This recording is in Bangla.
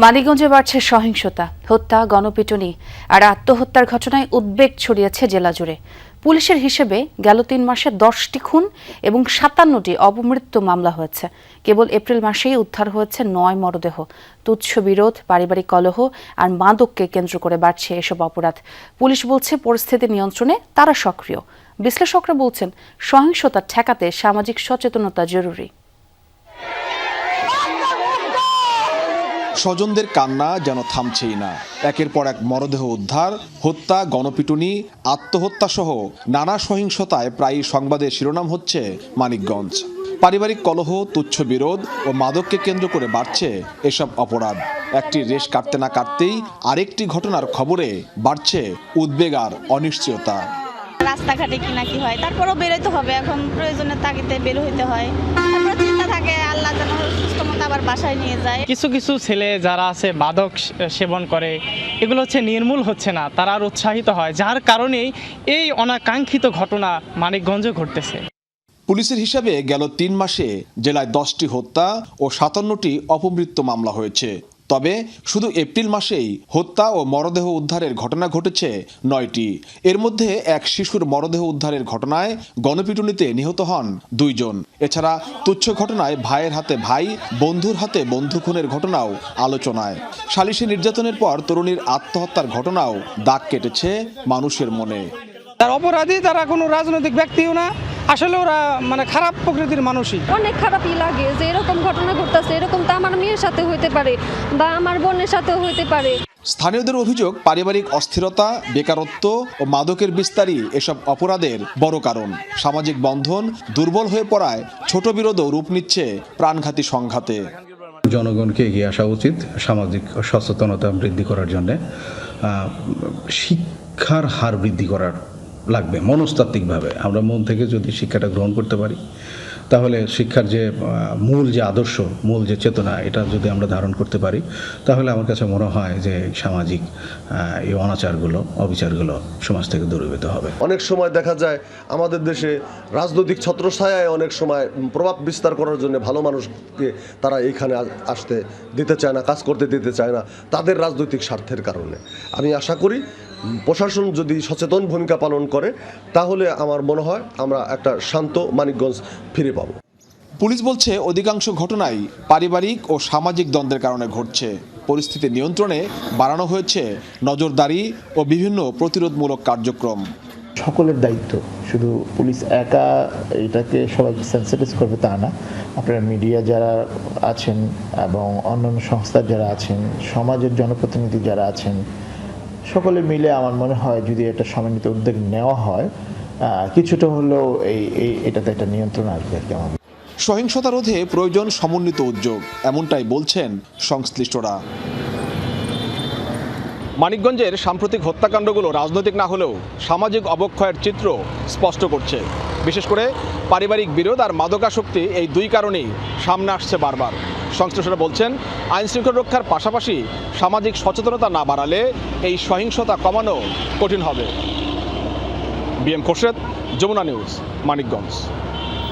মানিকগঞ্জে বাড়ছে সহিংসতা, হত্যা, গণপিটুনি আর আত্মহত্যার ঘটনায় উদ্বেগ ছড়িয়েছে জেলা জুড়ে। পুলিশের হিসেবে গেল ৩ মাসে ১০টি খুন এবং ৫৭টি অপমৃত্যু মামলা হয়েছে। কেবল এপ্রিল মাসেই উদ্ধার হয়েছে ৯ মরদেহ। তুচ্ছ বিরোধ, পারিবারিক কলহ আর মাদককে কেন্দ্র করে বাড়ছে এসব অপরাধ। পুলিশ বলছে পরিস্থিতি নিয়ন্ত্রণে তারা সক্রিয়। বিশ্লেষকরা বলছেন সহিংসতা ঠেকাতে সামাজিক সচেতনতা জরুরি। স্বজনদের কান্না যেন থামছেই না। একের পর এক মরদেহ উদ্ধার, হত্যা, গণপিটুনি, আত্মহত্যা সহ নানা সহিংসতায় প্রায়ই সংবাদের শিরোনাম হচ্ছে মানিকগঞ্জ। পারিবারিক কলহ, তুচ্ছ বিরোধ ও মাদককে কেন্দ্র করে বাড়ছে এসব অপরাধ। একটি রেশ কাটতে না কাটতেই আরেকটি ঘটনার খবরে বাড়ছে উদ্বেগ আর অনিশ্চয়তা। রাস্তাঘাটে কি না কি হয়, তারপরেও বেরোতে হবে, এখন প্রয়োজনের তাগিদে বের হইতে হয়। তারপরে চিন্তা থাকে আল্লাহ যেন সুস্থ মতো আবার বাসায় নিয়ে যায়। কিছু কিছু ছেলে যারা আছে মাদক সেবন করে, এগুলো হচ্ছে নির্মূল হচ্ছে না, তারা আর উৎসাহিত হয়, যার কারণেই এই অনাকাঙ্ক্ষিত ঘটনা মানিকগঞ্জে ঘটতেছে। পুলিশের হিসাবে গেল ৩ মাসে জেলায় ১০টি হত্যা ও ৫৭টি অপমৃত্যু মামলা হয়েছে। তবে শুধু এপ্রিল মাসেই হত্যা ও মরদেহ উদ্ধারের ঘটনা ঘটেছে ৯টি। এর মধ্যে এক শিশুর মরদেহ উদ্ধারের ঘটনায় গণপিটুনিতে নিহত হন ২ জন। এছাড়া তুচ্ছ ঘটনায় ভাইয়ের হাতে ভাই, বন্ধুর হাতে বন্ধু খুনের ঘটনাও আলোচনায়। সালিশি নির্যাতনের পর তরুণীর আত্মহত্যার ঘটনাও দাগ কেটেছে মানুষের মনে। তার অপরাধী তারা কোনো রাজনৈতিক ব্যক্তিও না, আসলে ওরা খারাপ প্রকৃতির মানুষই। অনেক খারাপই লাগে যে এরকম ঘটনা ঘটতেছে। এরকম তো আমার মেয়ের সাথে হইতে পারে বা আমার বোনের সাথেও হইতে পারে। স্থানীয়দের অভিযোগ, পারিবারিক অস্থিরতা, বেকারত্ব ও মাদকের বিস্তারই এসব অপরাধের বড় কারণ। সামাজিক বন্ধন দুর্বল হয়ে পড়ায় ছোট বিরোধও রূপ নিচ্ছে প্রাণঘাতী সংঘাতে। জনগণকে এগিয়ে আসা উচিত সামাজিক সচেতনতা বৃদ্ধি করার জন্য। শিক্ষার হার বৃদ্ধি করার লাগবে মনস্তাত্ত্বিকভাবে। আমরা মন থেকে যদি শিক্ষাটা গ্রহণ করতে পারি, তাহলে শিক্ষার যে মূল যে আদর্শ, মূল যে চেতনা, এটা যদি আমরা ধারণ করতে পারি, তাহলে আমার কাছে মনে হয় যে সামাজিক এই অনাচারগুলো, অবিচারগুলো সমাজ থেকে দূরীভূত হবে। অনেক সময় দেখা যায় আমাদের দেশে রাজনৈতিক ছত্রছায়ায় অনেক সময় প্রভাব বিস্তার করার জন্য ভালো মানুষকে তারা এইখানে আসতে দিতে চায় না, কাজ করতে দিতে চায় না, তাদের রাজনৈতিক স্বার্থের কারণে। আমি আশা করি প্রশাসন যদি সচেতন ভূমিকা পালন করে, তাহলে আমার মনে হয় আমরা একটা শান্ত মানিকগঞ্জ ফিরে পাবো। পুলিশ বলছে অধিকাংশ ঘটনাই পারিবারিক ও সামাজিক দ্বন্দ্বের কারণে ঘটছে। পরিস্থিতি নিয়ন্ত্রণে বাড়ানো হয়েছে নজরদারি ও বিভিন্ন প্রতিরোধমূলক কার্যক্রম। সকলের দায়িত্ব, শুধু পুলিশ একা এটাকে সবাইকে সেন্সিটাইজ করবে তা না। আপনারা মিডিয়া যারা আছেন এবং অন্যান্য সংস্থার যারা আছেন, সমাজের জনপ্রতিনিধি যারা আছেন, সকলে মিলে আমার মনে হয় যদি একটা সমন্বিত উদ্যোগ নেওয়া হয়, কিছুটা হলেও এটাতে একটা নিয়ন্ত্রণ আসবে আর কি। সহিংসতা রোধে প্রয়োজন সমন্বিত উদ্যোগ, এমনটাই বলছেন সংশ্লিষ্টরা। মানিকগঞ্জের সাম্প্রতিক হত্যাকাণ্ডগুলো রাজনৈতিক না হলেও সামাজিক অবক্ষয়ের চিত্র স্পষ্ট করছে। বিশেষ করে পারিবারিক বিরোধ আর মাদকাসক্তি, এই দুই কারণেই সামনে আসছে বারবার। সংশ্লিষ্টরা বলছেন আইনশৃঙ্খলা রক্ষার পাশাপাশি সামাজিক সচেতনতা না বাড়ালে এই সহিংসতা কমানো কঠিন হবে। BM Khorshed, Jamuna news, Manikganj.